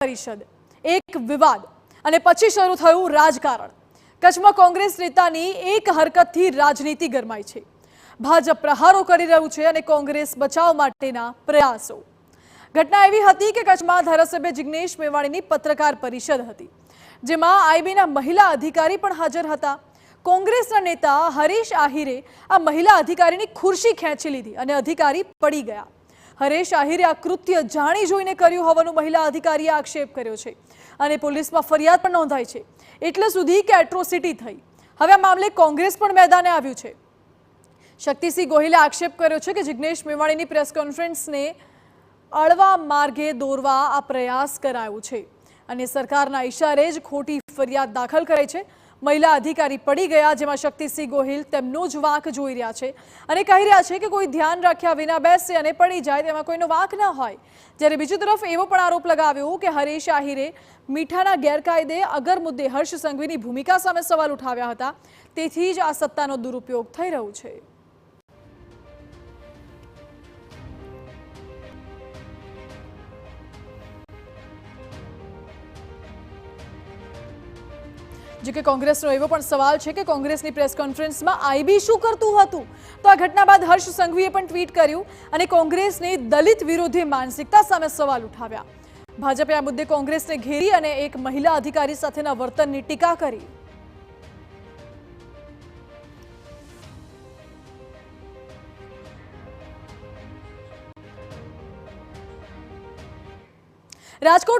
પરિષદ એક વિવાદ અને પછી શરૂ થયું રાજકારણ। કચ્છમાં કોંગ્રેસ નેતાની એક હરકતથી રાજનીતિ ગરમાઈ છે। ભાજપ પ્રહારો કરી રહ્યું છે અને કોંગ્રેસ બચાવ માટેના પ્રયાસો। ઘટના એવી હતી કે કચ્છમાં ધારાસભ્ય જિગ્નેશ મેવાણીની પત્રકાર પરિષદ હતી, જેમાં આઈબીના મહિલા અધિકારી પણ હાજર હતા। કોંગ્રેસના નેતા હરીશ આહિરે આ મહિલા અધિકારીની ખુરશી ખેંચી લીધી અને અધિકારી પડી ગયા। હરેશ આહિરે આ કૃત્ય જાણી જોઈને કર્યું હોવાનું મહિલા અધિકારીએ આક્ષેપ કર્યો છે અને પોલીસમાં ફરિયાદ પણ નોંધાઈ છે, એટલે સુધી કે એટ્રોસિટી થઈ। હવે આ મામલે કોંગ્રેસ પણ મેદાને આવ્યું છે। શક્તિસિંહ ગોહિલે આક્ષેપ કર્યો છે કે જિગ્નેશ મેવાણીની પ્રેસ કોન્ફરન્સને અળવા માર્ગે દોરવા આ પ્રયાસ કરાયો છે અને સરકારના ઇશારે જ ખોટી ફરિયાદ દાખલ કરાઈ છે। મહિલા અધિકારી પડી ગયા, જેમાં શક્તિસિંહ ગોહિલ તેમનો જ વાંક જોઈ રહ્યા છે અને કહી રહ્યા છે કે કોઈ ધ્યાન રાખ્યા વિના બેસે અને પડી જાય તેમાં કોઈનો વાંક ન હોય। જ્યારે બીજી તરફ એવો પણ આરોપ લગાવ્યો કે હરીશ આહિરે મીઠાના ગેરકાયદે અગર મુદ્દે હર્ષ સંઘવીની ભૂમિકા સામે સવાલ ઉઠાવ્યા હતા, તેથી જ આ સત્તાનો દુરુપયોગ થઈ રહ્યો છે। जो कि कांग्रेसનો એવો પણ સવાલ છે કે કોંગ્રેસની પ્રેસ કોન્ફરન્સમાં આઈબી શું કરતું હતું? તો આ ઘટના બાદ હર્ષ સંઘવીએ પણ ટ્વીટ કર્યું અને કોંગ્રેસની દલિત વિરોધી માનસિકતા સામે સવાલ ઉઠાવ્યા। ભાજપે આ મુદ્દે કોંગ્રેસને ઘેરી અને એક મહિલા અધિકારી સાથેના વર્તનની ટીકા કરી। રાજકોટ